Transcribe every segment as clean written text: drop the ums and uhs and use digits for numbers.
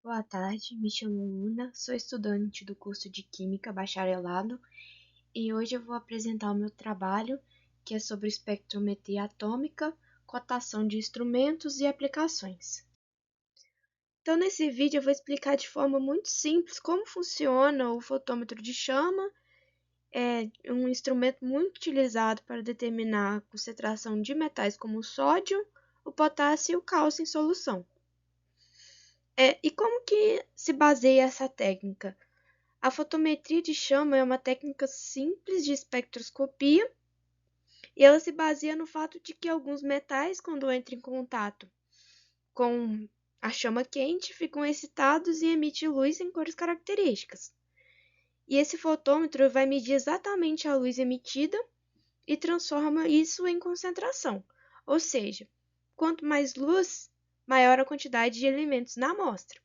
Boa tarde, me chamo Luna, sou estudante do curso de Química Bacharelado e hoje eu vou apresentar o meu trabalho, que é sobre espectrometria atômica, cotação de instrumentos e aplicações. Então, nesse vídeo eu vou explicar de forma muito simples como funciona o fotômetro de chama. É um instrumento muito utilizado para determinar a concentração de metais como o sódio, o potássio e o cálcio em solução. E como que se baseia essa técnica? A fotometria de chama é uma técnica simples de espectroscopia e ela se baseia no fato de que alguns metais, quando entram em contato com a chama quente, ficam excitados e emitem luz em cores características. E esse fotômetro vai medir exatamente a luz emitida e transforma isso em concentração. Ou seja, quanto mais luz, maior a quantidade de elementos na amostra.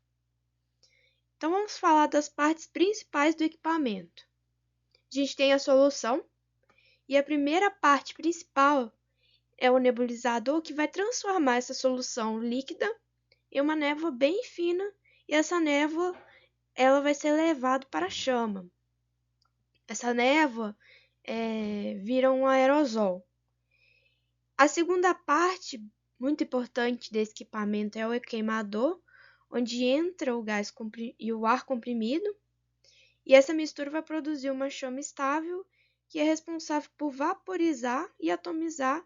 Então vamos falar das partes principais do equipamento. A gente tem a solução, e a primeira parte principal é o nebulizador, que vai transformar essa solução líquida em uma névoa bem fina, e essa névoa ela vai ser levada para a chama. Essa névoa vira um aerosol. A segunda parte, muito importante desse equipamento, é o queimador, onde entra o gás e o ar comprimido, e essa mistura vai produzir uma chama estável que é responsável por vaporizar e atomizar,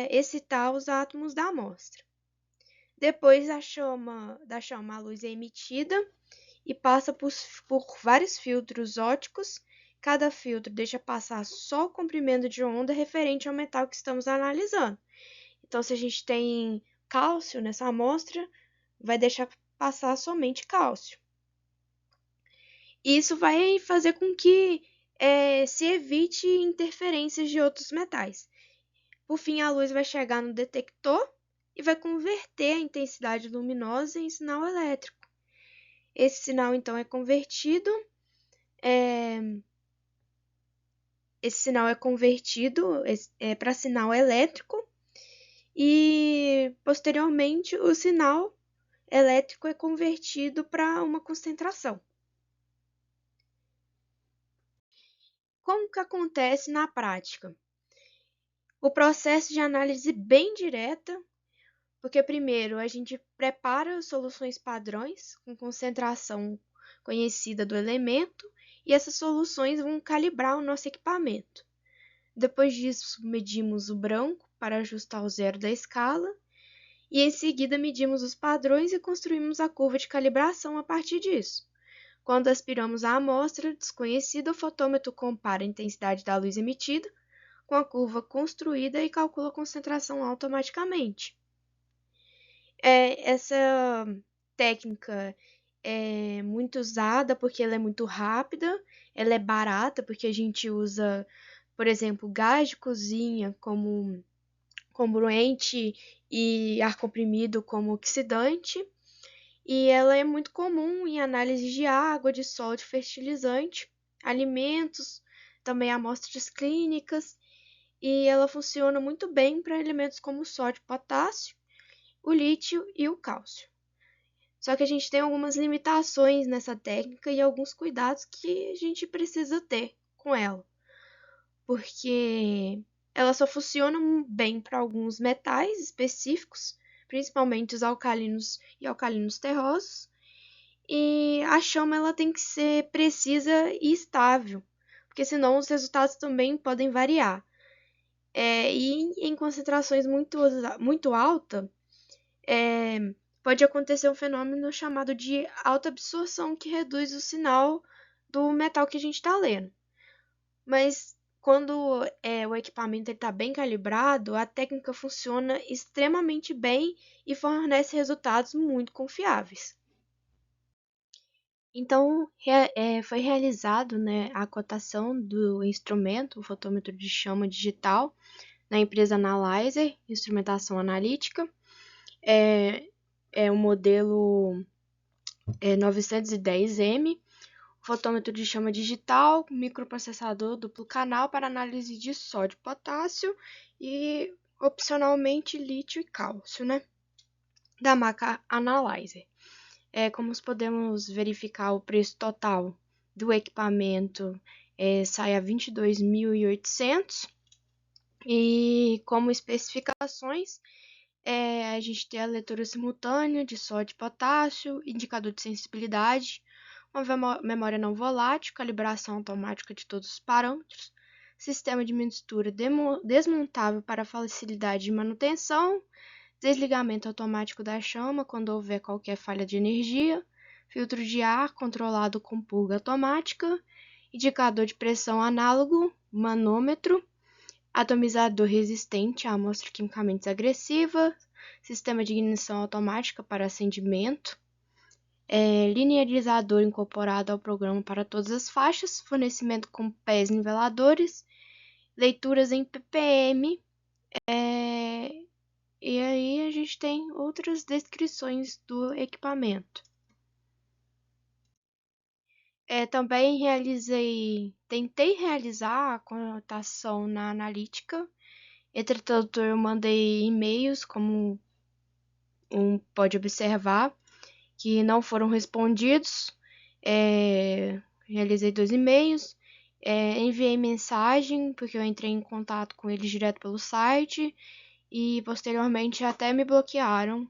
excitar os átomos da amostra. Depois da chama, a luz é emitida e passa por vários filtros ópticos. Cada filtro deixa passar só o comprimento de onda referente ao metal que estamos analisando. Então, se a gente tem cálcio nessa amostra, vai deixar passar somente cálcio. Isso vai fazer com que se evite interferências de outros metais. Por fim, a luz vai chegar no detector e vai converter a intensidade luminosa em sinal elétrico. Esse sinal, então, é convertido para sinal elétrico e, posteriormente, o sinal elétrico é convertido para uma concentração. Como que acontece na prática? O processo de análise bem direta, porque primeiro a gente prepara soluções padrões com concentração conhecida do elemento e essas soluções vão calibrar o nosso equipamento. Depois disso, medimos o branco para ajustar o zero da escala e em seguida medimos os padrões e construímos a curva de calibração a partir disso. Quando aspiramos a amostra desconhecida, o fotômetro compara a intensidade da luz emitida com a curva construída e calcula a concentração automaticamente. Essa técnica é muito usada porque ela é muito rápida, ela é barata porque a gente usa, por exemplo, gás de cozinha como comburente e ar comprimido como oxidante, e ela é muito comum em análise de água, de solo, de fertilizante, alimentos, também amostras clínicas, e ela funciona muito bem para elementos como o sódio e potássio, o lítio e o cálcio. Só que a gente tem algumas limitações nessa técnica e alguns cuidados que a gente precisa ter com ela, porque ela só funciona bem para alguns metais específicos, principalmente os alcalinos e alcalinos terrosos, e a chama ela tem que ser precisa e estável, porque senão os resultados também podem variar. E em concentrações muito altas, pode acontecer um fenômeno chamado de alta absorção, que reduz o sinal do metal que a gente está lendo. Mas quando o equipamento está bem calibrado, a técnica funciona extremamente bem e fornece resultados muito confiáveis. Então, foi realizado, né, a cotação do instrumento, o fotômetro de chama digital, na empresa Analyzer, instrumentação analítica. O modelo 910M, fotômetro de chama digital, microprocessador duplo canal para análise de sódio e potássio e, opcionalmente, lítio e cálcio, né, da marca Analyzer. Como podemos verificar, o preço total do equipamento sai a 22.800 e como especificações a gente tem a leitura simultânea de sódio e potássio, indicador de sensibilidade, uma memória não volátil, calibração automática de todos os parâmetros, sistema de mistura desmontável para facilidade de manutenção, desligamento automático da chama quando houver qualquer falha de energia, filtro de ar controlado com purga automática, indicador de pressão análogo, manômetro, atomizador resistente a amostra quimicamente agressiva, sistema de ignição automática para acendimento, linearizador incorporado ao programa para todas as faixas, fornecimento com pés niveladores, leituras em ppm, e aí a gente tem outras descrições do equipamento. Também tentei realizar a cotação na analítica, entretanto eu mandei e-mails, como pode observar, que não foram respondidos. Realizei 2 e-mails, enviei mensagem, porque eu entrei em contato com eles direto pelo site, e posteriormente até me bloquearam,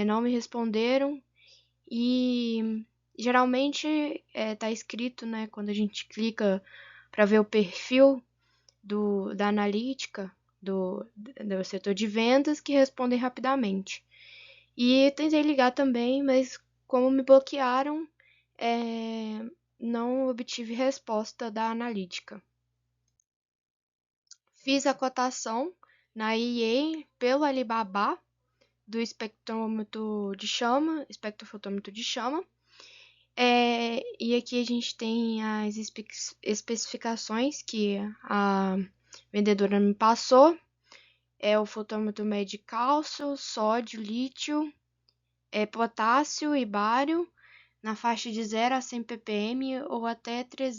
não me responderam, e geralmente tá escrito, né, quando a gente clica para ver o perfil da analítica, do setor de vendas, que respondem rapidamente. E tentei ligar também, mas como me bloquearam, não obtive resposta da analítica. Fiz a cotação na EA pelo Alibaba do espectrômetro de chama, espectrofotômetro de chama. E aqui a gente tem as especificações que a vendedora me passou. O fotômetro mede cálcio, sódio, lítio, potássio e bário na faixa de 0 a 100 ppm ou até de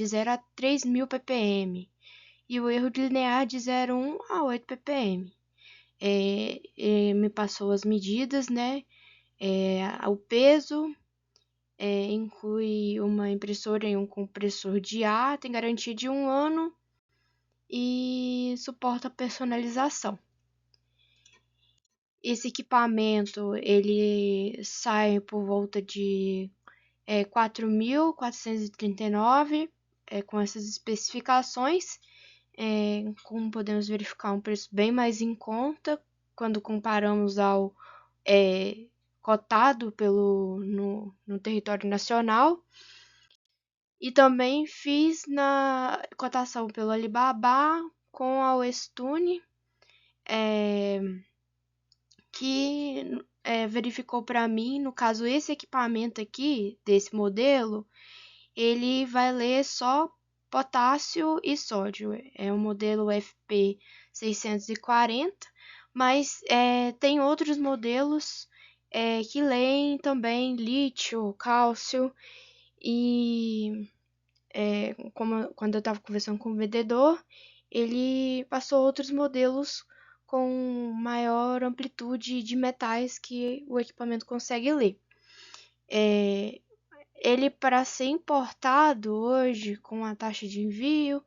0 a 3.000 ppm. E o erro linear de 0,1 a 8 ppm. Me passou as medidas, né? O peso, inclui uma impressora e um compressor de ar, tem garantia de 1 ano e suporta personalização. Esse equipamento ele sai por volta de 4.439 com essas especificações. Como podemos verificar, um preço bem mais em conta quando comparamos ao cotado no território nacional. E também fiz na cotação pelo Alibaba com a Westune, que verificou para mim, no caso esse equipamento aqui, desse modelo, ele vai ler só potássio e sódio. É o modelo FP640, mas tem outros modelos que leem também lítio, cálcio e quando eu estava conversando com o vendedor, ele passou outros modelos com maior amplitude de metais que o equipamento consegue ler. Ele, para ser importado hoje, com a taxa de envio,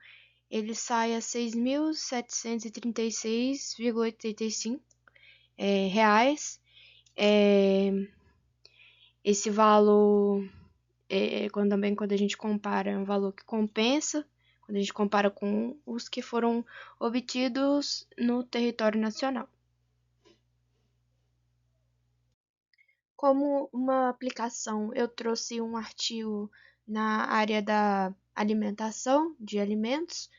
ele sai a R$ 6.736,85 reais. Esse valor, quando a gente compara, é um valor que compensa, quando a gente compara com os que foram obtidos no território nacional. Como uma aplicação, eu trouxe um artigo na área da alimentação, de alimentos,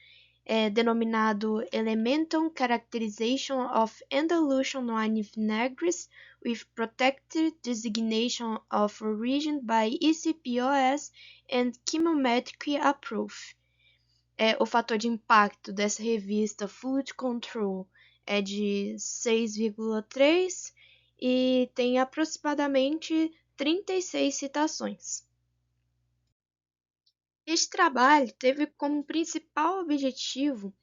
denominado Elemental Characterization of Andalusian Wine Vinegars with Protected Designation of Origin by ECPOS and Chemometric Approve. O fator de impacto dessa revista Food Control é de 6,3 e tem aproximadamente 36 citações. Este trabalho teve como principal objetivo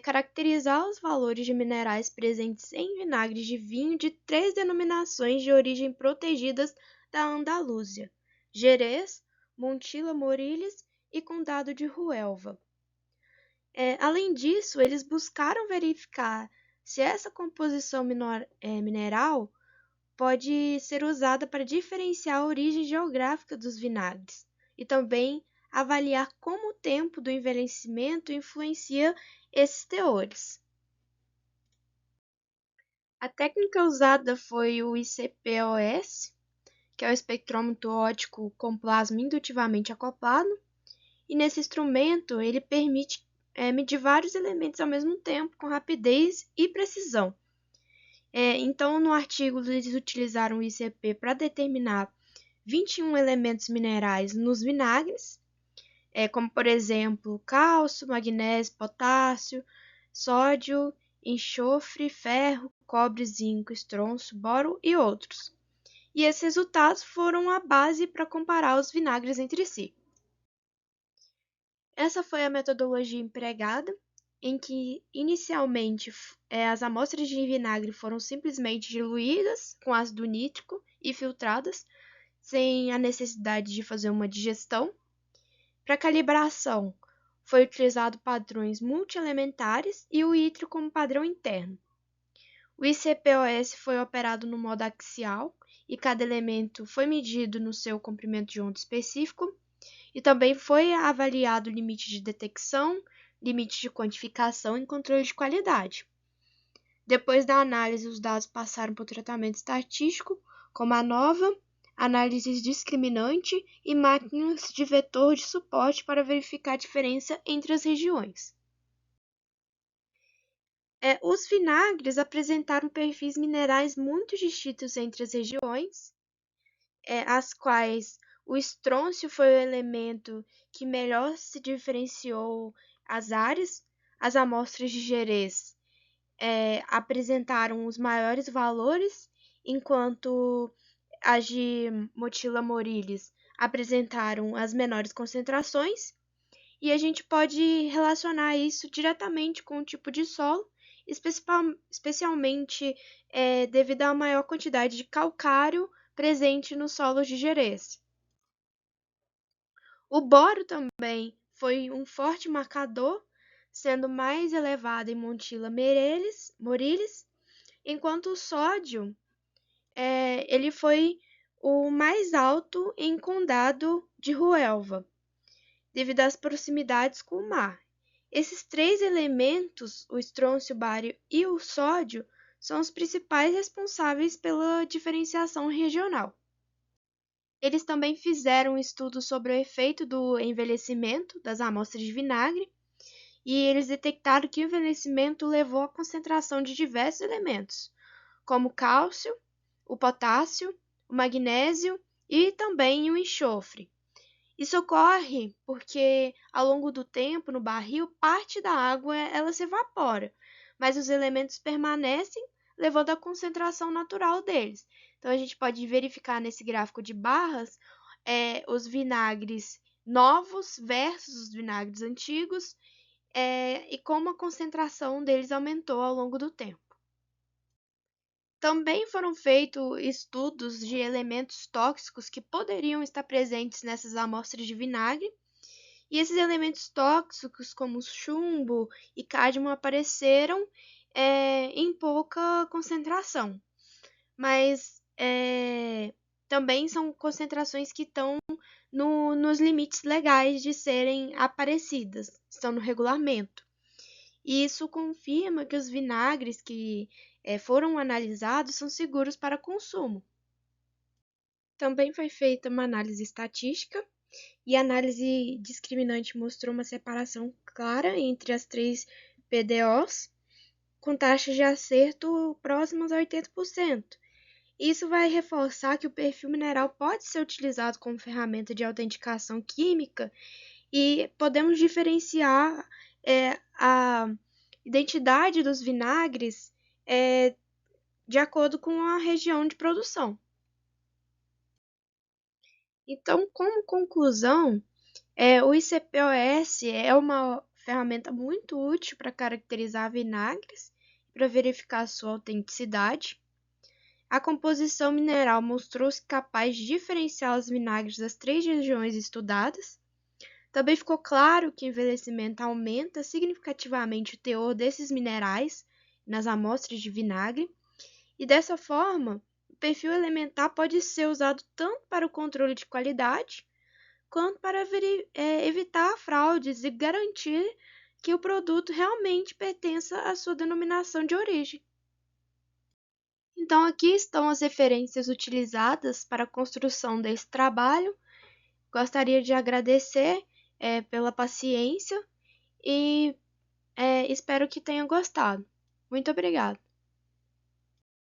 caracterizar os valores de minerais presentes em vinagres de vinho de 3 denominações de origem protegidas da Andaluzia, Jerez, Montilla Moriles e Condado de Huelva. Além disso, eles buscaram verificar se essa composição mineral pode ser usada para diferenciar a origem geográfica dos vinagres e também avaliar como o tempo do envelhecimento influencia esses teores. A técnica usada foi o ICP-OS, que é o espectrômetro óptico com plasma indutivamente acoplado, e nesse instrumento ele permite medir vários elementos ao mesmo tempo, com rapidez e precisão. Então, no artigo, eles utilizaram o ICP para determinar 21 elementos minerais nos vinagres, como, por exemplo, cálcio, magnésio, potássio, sódio, enxofre, ferro, cobre, zinco, estronço, boro e outros. E esses resultados foram a base para comparar os vinagres entre si. Essa foi a metodologia empregada, em que inicialmente as amostras de vinagre foram simplesmente diluídas com ácido nítrico e filtradas, sem a necessidade de fazer uma digestão. Para calibração, foi utilizado padrões multielementares e o ITRI como padrão interno. O ICP-OS foi operado no modo axial e cada elemento foi medido no seu comprimento de onda específico, e também foi avaliado o limite de detecção, limite de quantificação e controle de qualidade. Depois da análise, os dados passaram por tratamento estatístico, como a ANOVA, análise discriminante e máquinas de vetor de suporte para verificar a diferença entre as regiões. Os vinagres apresentaram perfis minerais muito distintos entre as regiões, as quais o estrôncio foi o elemento que melhor se diferenciou as áreas. As amostras de Jerez apresentaram os maiores valores, enquanto as de Montilla Moriles apresentaram as menores concentrações, e a gente pode relacionar isso diretamente com o tipo de solo, especialmente devido à maior quantidade de calcário presente nos solos de Jerez. O boro também foi um forte marcador, sendo mais elevado em Montilla Moriles, enquanto o sódio ele foi o mais alto em Condado de Huelva, devido às proximidades com o mar. Esses três elementos, o estrôncio, o bário e o sódio, são os principais responsáveis pela diferenciação regional. Eles também fizeram um estudo sobre o efeito do envelhecimento das amostras de vinagre, e eles detectaram que o envelhecimento levou à concentração de diversos elementos, como o cálcio, o potássio, o magnésio e também o enxofre. Isso ocorre porque, ao longo do tempo, no barril, parte da água ela se evapora, mas os elementos permanecem, levando à concentração natural deles. Então, a gente pode verificar nesse gráfico de barras os vinagres novos versus os vinagres antigos, e como a concentração deles aumentou ao longo do tempo. Também foram feitos estudos de elementos tóxicos que poderiam estar presentes nessas amostras de vinagre, e esses elementos tóxicos, como chumbo e cádmio, apareceram em pouca concentração, mas também são concentrações que estão nos limites legais de serem aparecidas, estão no regulamento. E isso confirma que os vinagres que foram analisados são seguros para consumo. Também foi feita uma análise estatística, e a análise discriminante mostrou uma separação clara entre as três PDOs, com taxas de acerto próximas a 80%. Isso vai reforçar que o perfil mineral pode ser utilizado como ferramenta de autenticação química, e podemos diferenciar a identidade dos vinagres de acordo com a região de produção. Então, como conclusão, o ICP-OS é uma ferramenta muito útil para caracterizar vinagres, para verificar sua autenticidade. A composição mineral mostrou-se capaz de diferenciar os vinagres das 3 regiões estudadas. Também ficou claro que o envelhecimento aumenta significativamente o teor desses minerais nas amostras de vinagre, e dessa forma, o perfil elementar pode ser usado tanto para o controle de qualidade, quanto para evitar fraudes e garantir que o produto realmente pertença à sua denominação de origem. Então, aqui estão as referências utilizadas para a construção desse trabalho. Gostaria de agradecer pela paciência e espero que tenham gostado. Muito obrigada.